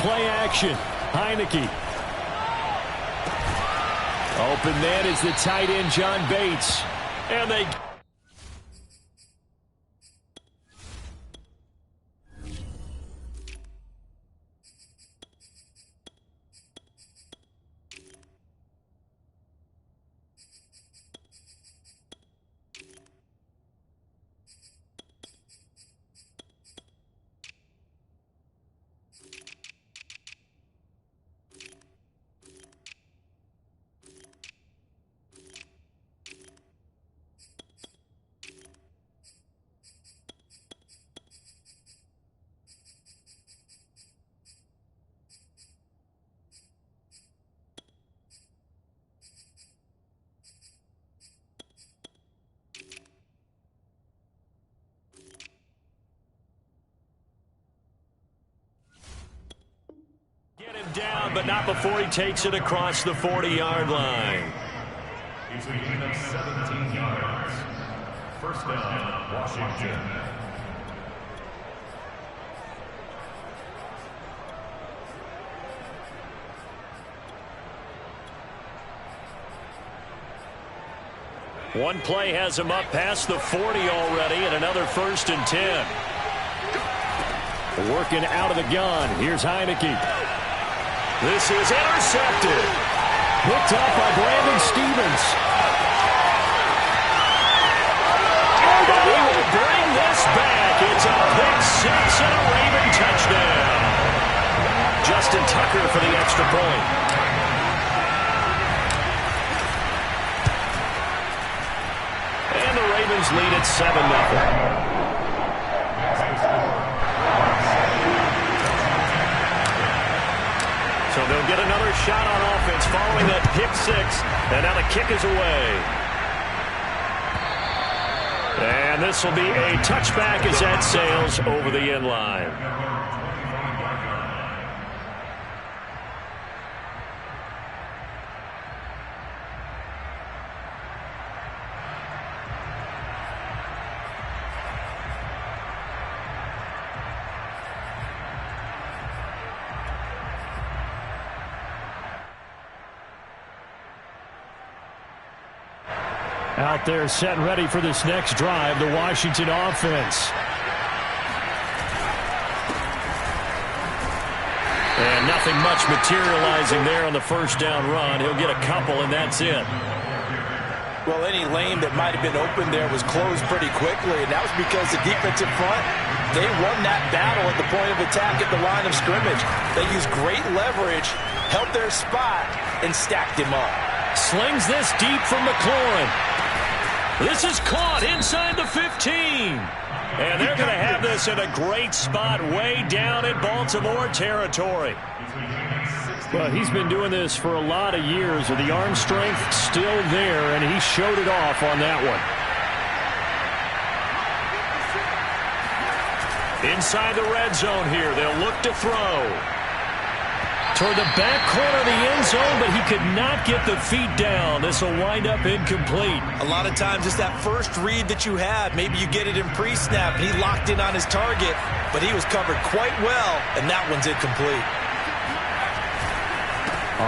play action. Heineke. Open man is the tight end, John Bates. And they... down, but not before he takes it across the 40-yard line. It's a gain of 17 yards. First down, Washington. One play has him up past the 40 already, and another 1st and 10. Working out of the gun. Here's Heineke. This is intercepted. Picked up by Brandon Stephens. And he will bring this back. It's a pick six and a Raven touchdown. Justin Tucker for the extra point. And the Ravens lead at 7-0. So they'll get another shot on offense following that pick six. And now the kick is away. And this will be a touchback as that sails over the end line. Out there set ready for this next drive, the Washington offense. And nothing much materializing there on the first down run. He'll get a couple, and that's it. Well, any lane that might have been open there was closed pretty quickly, and that was because the defensive front, they won that battle at the point of attack at the line of scrimmage. They used great leverage, held their spot, and stacked him up. Slings this deep from McLaurin. This is caught inside the 15. And they're going to have this in a great spot way down in Baltimore territory. Well, he's been doing this for a lot of years with the arm strength still there, and he showed it off on that one. Inside the red zone here, they'll look to throw. Toward the back corner of the end zone, but he could not get the feet down. This will wind up incomplete. A lot of times it's that first read that you have. Maybe you get it in pre-snap, and he locked in on his target, but he was covered quite well, and that one's incomplete.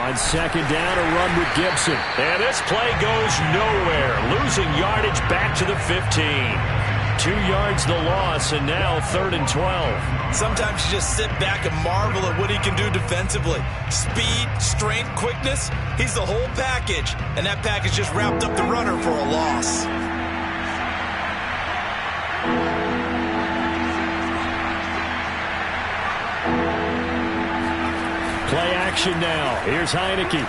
On second down, a run with Gibson. And this play goes nowhere. Losing yardage back to the 15. 2 yards the loss, and now 3rd and 12. Sometimes you just sit back and marvel at what he can do defensively. Speed, strength, quickness, he's the whole package. And that package just wrapped up the runner for a loss. Play action now. Here's Heineke.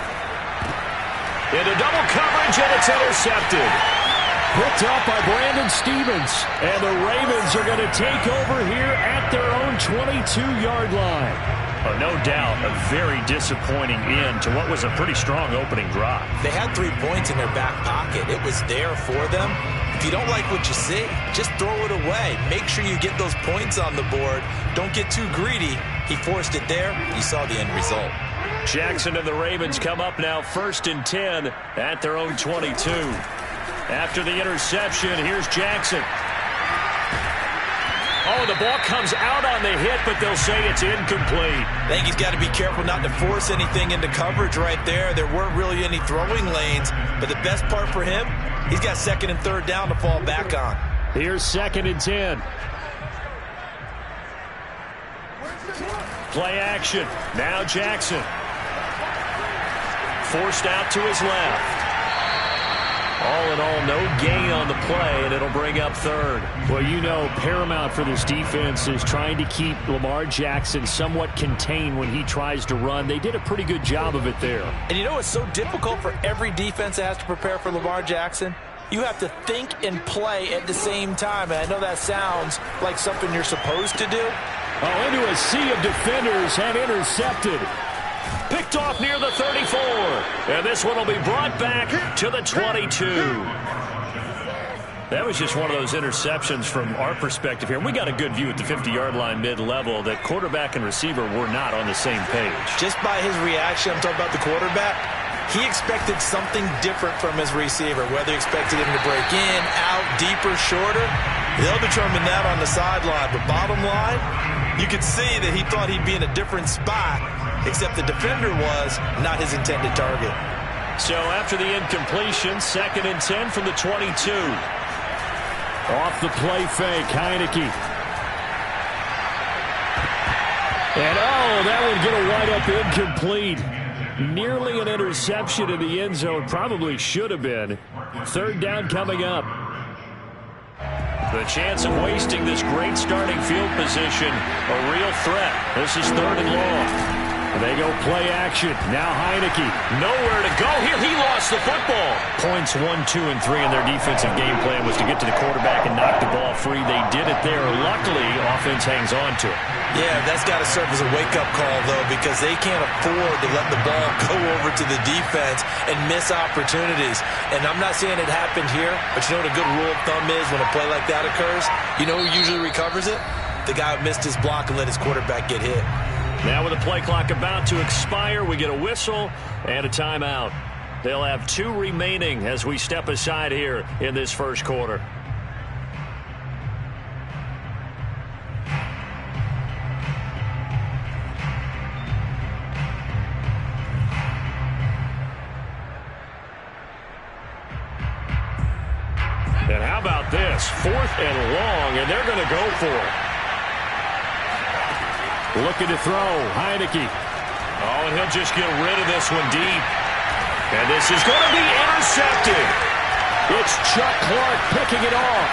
Into double coverage, and it's intercepted. Picked up by Brandon Stephens. And the Ravens are going to take over here at their own 22-yard line. Oh, no doubt a very disappointing end to what was a pretty strong opening drive. They had 3 points in their back pocket. It was there for them. If you don't like what you see, just throw it away. Make sure you get those points on the board. Don't get too greedy. He forced it there. You saw the end result. Jackson and the Ravens come up now 1st and 10 at their own 22. After the interception, here's Jackson. Oh, the ball comes out on the hit, but they'll say it's incomplete. I think he's got to be careful not to force anything into coverage right there. There weren't really any throwing lanes, but the best part for him, he's got second and third down to fall back on. Here's 2nd and 10. Play action. Now Jackson. Forced out to his left. All in all, no gain on the play, and it'll bring up 3rd. Well, you know, paramount for this defense is trying to keep Lamar Jackson somewhat contained when he tries to run. They did a pretty good job of it there. And you know it's so difficult for every defense that has to prepare for Lamar Jackson? You have to think and play at the same time, and I know that sounds like something you're supposed to do. Oh, into a sea of defenders and intercepted. Picked off near the 34. And this one will be brought back to the 22. That was just one of those interceptions from our perspective here. We got a good view at the 50-yard line mid-level that quarterback and receiver were not on the same page. Just by his reaction, I'm talking about the quarterback, he expected something different from his receiver, whether he expected him to break in, out, deeper, shorter. They'll determine that on the sideline. But bottom line, you could see that he thought he'd be in a different spot, except the defender was not his intended target. So after the incompletion, 2nd and 10 from the 22. Off the play fake, Heineke. And that one going to wind up incomplete. Nearly an interception in the end zone. Probably should have been. 3rd down coming up. The chance of wasting this great starting field position, a real threat. This is 3rd and long. They go play action. Now Heineke. Nowhere to go here. He lost the football. Points 1, 2, and 3 in their defensive game plan was to get to the quarterback and knock the ball free. They did it there. Luckily, offense hangs on to it. Yeah, that's got to serve as a wake-up call, though, because they can't afford to let the ball go over to the defense and miss opportunities. And I'm not saying it happened here, but you know what a good rule of thumb is when a play like that occurs? You know who usually recovers it? The guy who missed his block and let his quarterback get hit. Now with the play clock about to expire, we get a whistle and a timeout. They'll have 2 remaining as we step aside here in this first quarter. And how about this? 4th and long, and they're going to go for it. Looking to throw, Heineke. Oh, and he'll just get rid of this one deep. And this is going to be intercepted. It's Chuck Clark picking it off.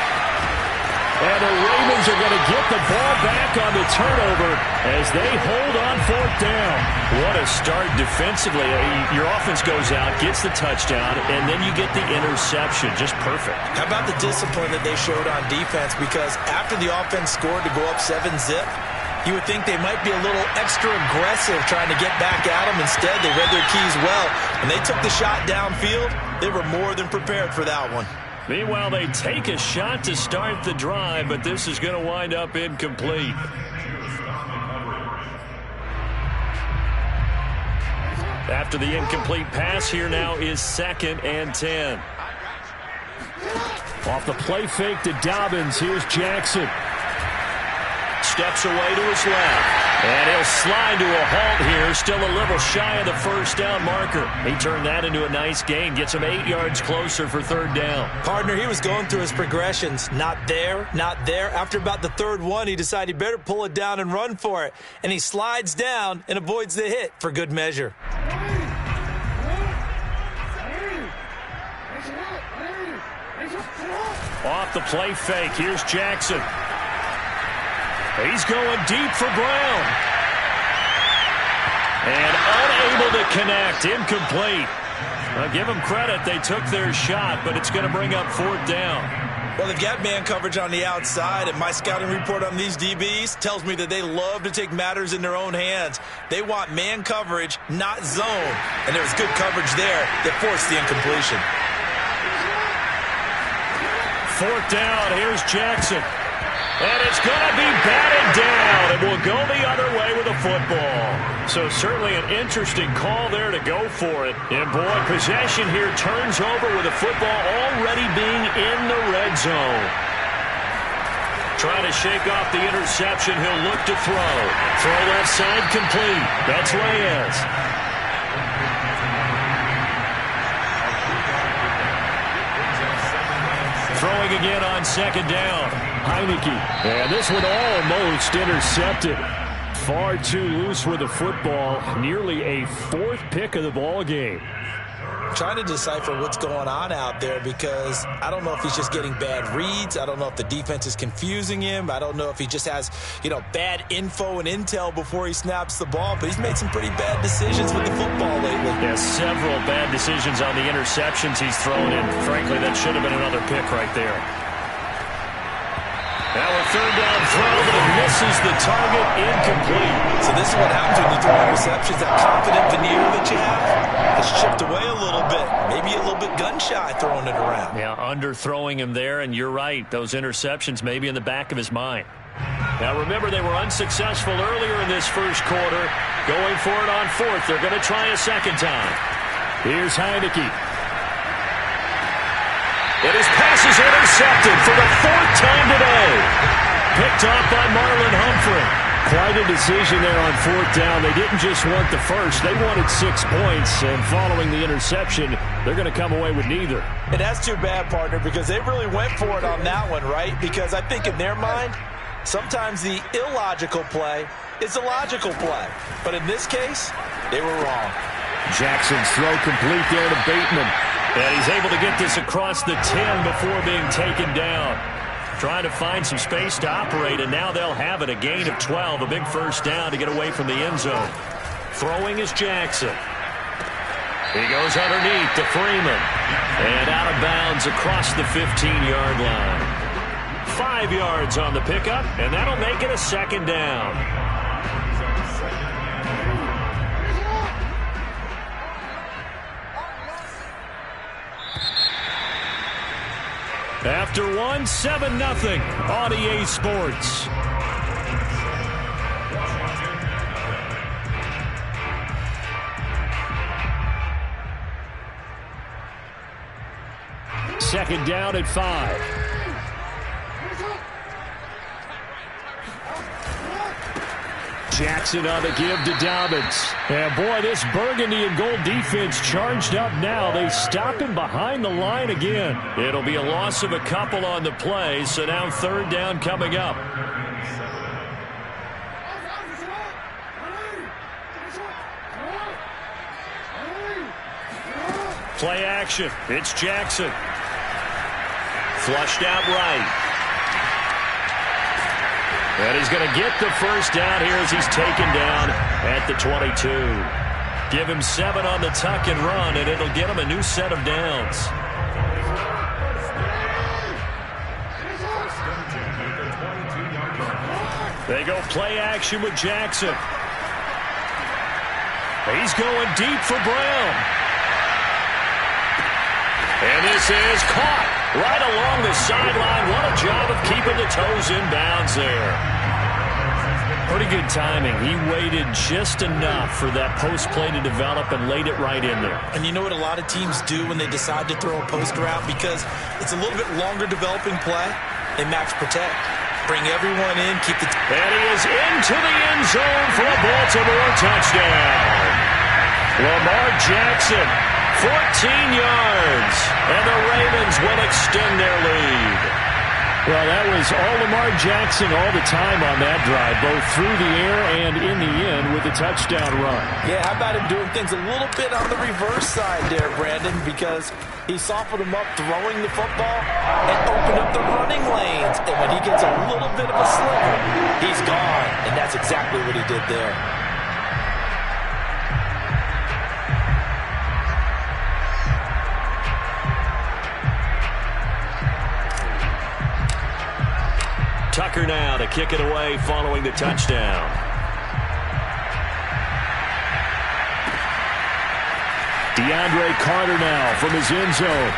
And the Ravens are going to get the ball back on the turnover as they hold on 4th down. What a start defensively. Your offense goes out, gets the touchdown, and then you get the interception. Just perfect. How about the discipline that they showed on defense? Because after the offense scored to go up 7-zip, you would think they might be a little extra aggressive trying to get back at them. Instead, they read their keys well. When they took the shot downfield, they were more than prepared for that one. Meanwhile, they take a shot to start the drive, but this is going to wind up incomplete. After the incomplete pass, here now is 2nd and 10. Off the play fake to Dobbins, here's Jackson. Steps away to his left. And he'll slide to a halt here. Still a little shy of the 1st down marker. He turned that into a nice gain. Gets him 8 yards closer for 3rd down. Partner, he was going through his progressions. Not there, not there. After about the 3rd one, he decided he better pull it down and run for it. And he slides down and avoids the hit for good measure. Off the play fake. Here's Jackson. He's going deep for Brown. And unable to connect. Incomplete. I'll give them credit. They took their shot, but it's going to bring up 4th down. Well, they've got man coverage on the outside, and my scouting report on these DBs tells me that they love to take matters in their own hands. They want man coverage, not zone. And there was good coverage there that forced the incompletion. 4th down. Here's Jackson. And it's going to be batted down, and will go the other way with a football. So certainly an interesting call there to go for it. And, boy, possession here turns over with the football already being in the red zone. Trying to shake off the interception. He'll look to throw. Throw left side complete. That's Reyes. Throwing again on second down. Heineke. And this one almost intercepted. Far too loose with the football. Nearly a fourth pick of the ball game. Trying to decipher what's going on out there because I don't know if he's just getting bad reads. I don't know if the defense is confusing him. I don't know if he just has, bad info and intel before he snaps the ball. But he's made some pretty bad decisions with the football lately. Yeah, several bad decisions on the interceptions he's thrown in. Frankly, that should have been another pick right there. Now a third down throw, but it misses the target, incomplete. So this is what happens when you throw interceptions. That confident veneer that you have is chipped away a little bit. Maybe a little bit gun-shy throwing it around. Yeah, underthrowing him there, and you're right. Those interceptions may be in the back of his mind. Now remember, they were unsuccessful earlier in this first quarter. Going for it on fourth. They're going to try a second time. Here's Heineke. And his pass is intercepted for the fourth time today. Picked off by Marlon Humphrey. Quite a decision there on fourth down. They didn't just want the first. They wanted 6 points. And following the interception, they're going to come away with neither. And that's too bad, partner, because they really went for it on that one, right? Because I think in their mind, sometimes the illogical play is a logical play. But in this case, they were wrong. Jackson's throw complete there to Bateman. And he's able to get this across the 10 before being taken down. Trying to find some space to operate, and now they'll have it. A gain of 12, a big first down to get away from the end zone. Throwing is Jackson. He goes underneath to Freeman. And out of bounds across the 15-yard line. 5 yards on the pickup, and that'll make it a second down. After one, 7-0 on EA Sports. Second down at 5. Jackson on the give to Dobbins. And boy, this burgundy and gold defense charged up now. They stop him behind the line again. It'll be a loss of a couple on the play, so now third down coming up. Play action. It's Jackson. Flushed out right. And he's going to get the first down here as he's taken down at the 22. Give him 7 on the tuck and run, and it'll get him a new set of downs. They go play action with Jackson. He's going deep for Brown. And this is caught right along the sideline. What a job of keeping the toes in bounds there. Pretty good timing. He waited just enough for that post play to develop and laid it right in there. And you know what a lot of teams do when they decide to throw a post route? Because it's a little bit longer developing play, they max protect. Bring everyone in, keep the... And he is into the end zone for a Baltimore touchdown. Lamar Jackson, 14 yards, and the Ravens will extend their lead. Well, that was all Lamar Jackson all the time on that drive, both through the air and in the end with the touchdown run. Yeah, how about him doing things a little bit on the reverse side there, Brandon, because he softened him up throwing the football and opened up the running lanes. And when he gets a little bit of a sliver, he's gone. And that's exactly what he did there. Tucker now to kick it away following the touchdown. DeAndre Carter now from his end zone.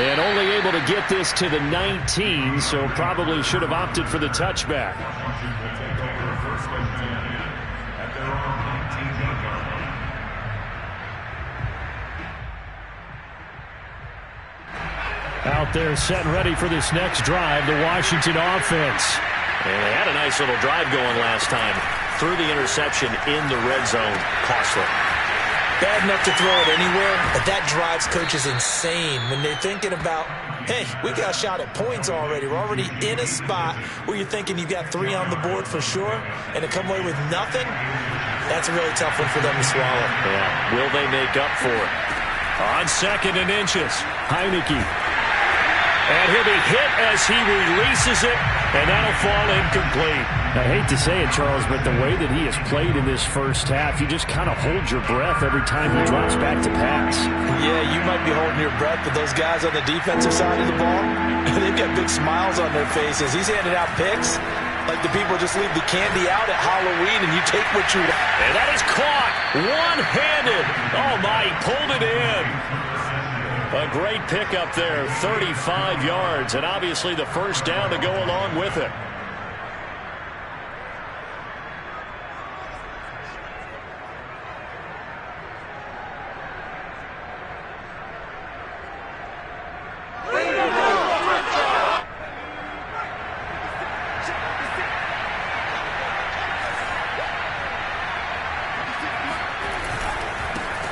And only able to get this to the 19, so probably should have opted for the touchback. Out there set and ready for this next drive, the Washington offense. And they had a nice little drive going last time. Threw the interception in the red zone. Costly. Bad enough to throw it anywhere, but that drives coaches insane when they're thinking about, hey, we got a shot at points already. We're already in a spot where you're thinking you've got 3 on the board for sure, and to come away with nothing, that's a really tough one for them to swallow. Yeah, will they make up for it? On 2nd and inches, Heineke. And he'll be hit as he releases it, and that'll fall incomplete. I hate to say it, Charles, but the way that he has played in this first half, you just kind of hold your breath every time he drops back to pass. Yeah, you might be holding your breath, but those guys on the defensive side of the ball, they've got big smiles on their faces. He's handing out picks like the people just leave the candy out at Halloween and you take what you want. And that is caught one-handed. Oh, my, he pulled it in. A great pickup there, 35 yards, and obviously the first down to go along with it.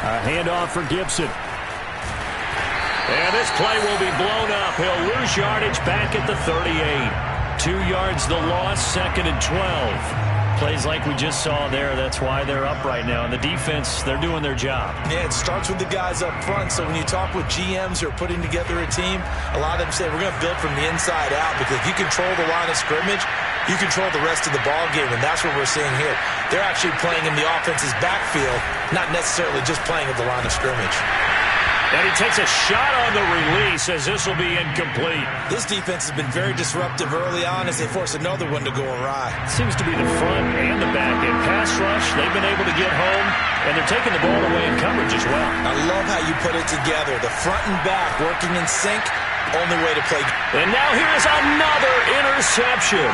A handoff for Gibson. And this play will be blown up. He'll lose yardage back at the 38. 2 yards the loss, 2nd and 12. Plays like we just saw there. That's why they're up right now. And the defense, they're doing their job. Yeah, it starts with the guys up front. So when you talk with GMs who are putting together a team, a lot of them say we're going to build from the inside out, because if you control the line of scrimmage, you control the rest of the ball game, and that's what we're seeing here. They're actually playing in the offense's backfield, not necessarily just playing at the line of scrimmage. And he takes a shot on the release as this will be incomplete. This defense has been very disruptive early on as they force another one to go awry. Seems to be the front and the back end. Pass rush, they've been able to get home, and they're taking the ball away in coverage as well. I love how you put it together. The front and back working in sync, only way to play. And now here is another interception.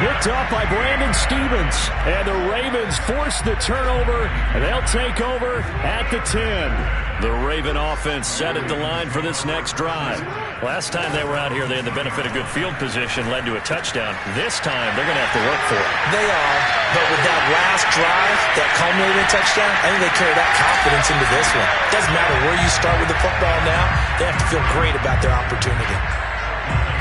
Picked up by Brandon Stephens. And the Ravens force the turnover, and they'll take over at the 10. The Raven offense set at the line for this next drive. Last time they were out here, they had the benefit of good field position, led to a touchdown. This time, they're going to have to work for it. They are, but with that last drive, that culminating touchdown, I think they carry that confidence into this one. Doesn't matter where you start with the football now, they have to feel great about their opportunity.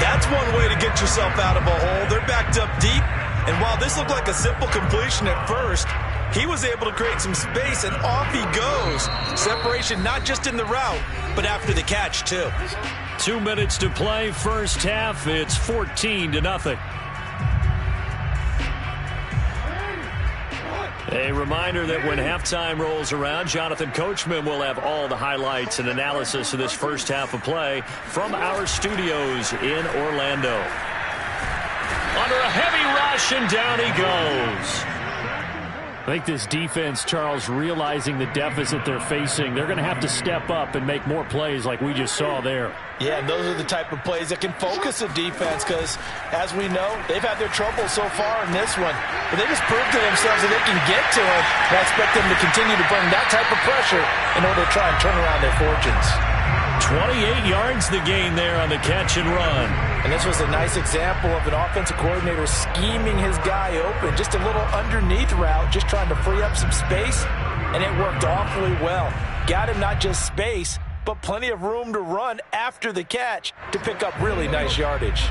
That's one way to get yourself out of a hole. They're backed up deep, and while this looked like a simple completion at first, he was able to create some space, and off he goes. Separation not just in the route, but after the catch, too. 2 minutes to play, first half. It's 14-0. A reminder that when halftime rolls around, Jonathan Coachman will have all the highlights and analysis of this first half of play from our studios in Orlando. Under a heavy rush, and down he goes. I think this defense, Charles, realizing the deficit they're facing, they're going to have to step up and make more plays like we just saw there. Yeah, and those are the type of plays that can focus a defense because, as we know, they've had their trouble so far in this one. But they just proved to themselves that they can get to it. And I expect them to continue to bring that type of pressure in order to try and turn around their fortunes. 28 yards the gain there on the catch and run. And this was a nice example of an offensive coordinator scheming his guy open. Just a little underneath route, just trying to free up some space. And it worked awfully well. Got him not just space, but plenty of room to run after the catch to pick up really nice yardage.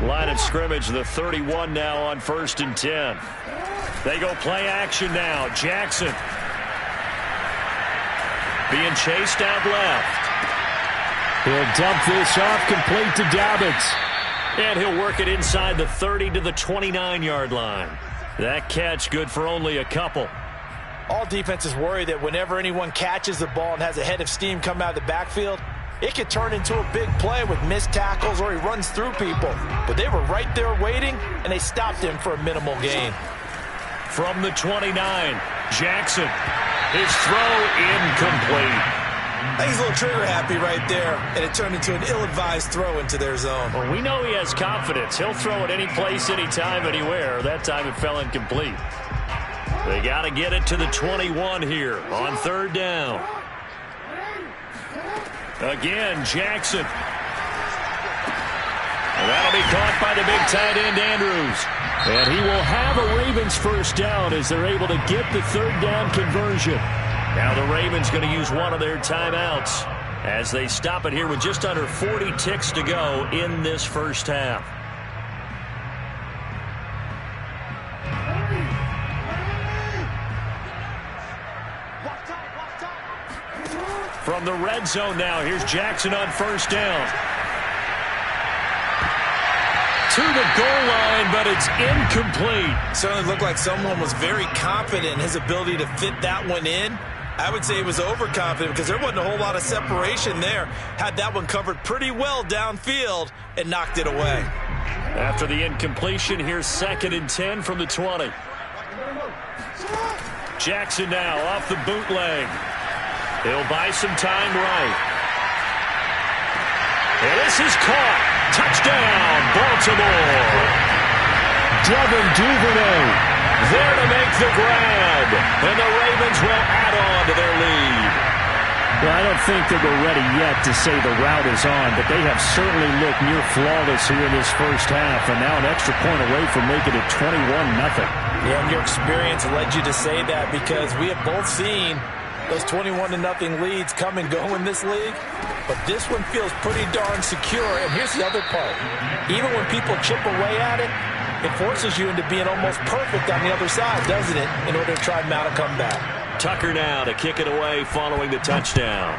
Line of scrimmage, the 31 now on 1st and 10. They go play action now. Jackson being chased out left. He'll dump this off, complete to Dobbins. And he'll work it inside the 30 to the 29-yard line. That catch good for only a couple. All defenses worry that whenever anyone catches the ball and has a head of steam come out of the backfield, it could turn into a big play with missed tackles or he runs through people. But they were right there waiting, and they stopped him for a minimal gain. From the 29, Jackson. His throw incomplete. He's a little trigger happy right there, and it turned into an ill-advised throw into their zone. Well, we know he has confidence. He'll throw it any place, anytime, anywhere. That time it fell incomplete. They got to get it to the 21 here on 3rd down. Again, Jackson. And that'll be caught by the big tight end, Andrews. And he will have a Ravens first down as they're able to get the third down conversion. Now the Ravens going to use one of their timeouts as they stop it here with just under 40 ticks to go in this first half. From the red zone now, here's Jackson on first down. To the goal line, but it's incomplete. Certainly looked like someone was very confident in his ability to fit that one in. I would say he was overconfident because there wasn't a whole lot of separation there. Had that one covered pretty well downfield and knocked it away. After the incompletion, here's 2nd and 10 from the 20. Jackson now off the bootleg. He'll buy some time right. And this is caught. Touchdown, Baltimore. Devin Duvernay there to make the grab. And the Ravens will add on to their lead. Well, I don't think that we're ready yet to say the route is on, but they have certainly looked near flawless here in this first half, and now an extra point away from making it 21-0. Yeah, and your experience led you to say that because we have both seen those 21-0 leads come and go in this league. But this one feels pretty darn secure. And here's the other part. Even when people chip away at it, it forces you into being almost perfect on the other side, doesn't it, in order to try and mount a comeback. Tucker now to kick it away following the touchdown.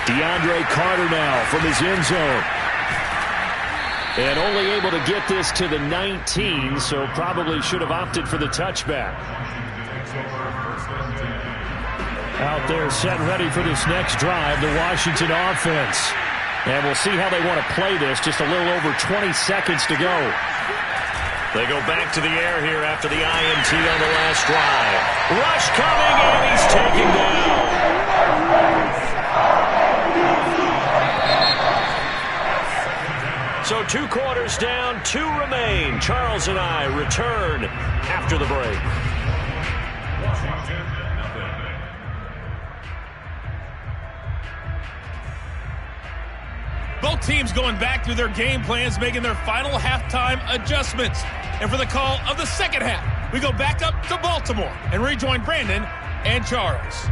DeAndre Carter now from his end zone. And only able to get this to the 19, so probably should have opted for the touchback. Out there set ready for this next drive, the Washington offense. And we'll see how they want to play this. Just a little over 20 seconds to go. They go back to the air here after the INT on the last drive. Rush coming, and he's taken down. So 2 quarters down, 2 remain. Charles and I return after the break. Both teams going back through their game plans, making their final halftime adjustments. And for the call of the second half, we go back up to Baltimore and rejoin Brandon and Charles.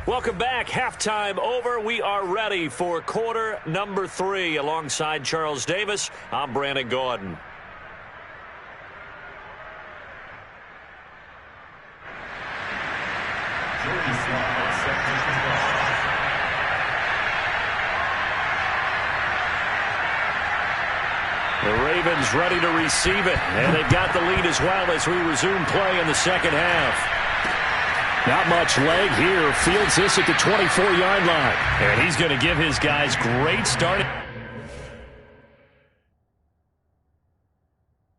Welcome back. Halftime over. We are ready for quarter number 3. Alongside Charles Davis, I'm Brandon Gaudin. The Ravens ready to receive it, and they've got the lead as well as we resume play in the second half. Not much leg here. Fields this at the 24-yard line. And he's going to give his guys great starting.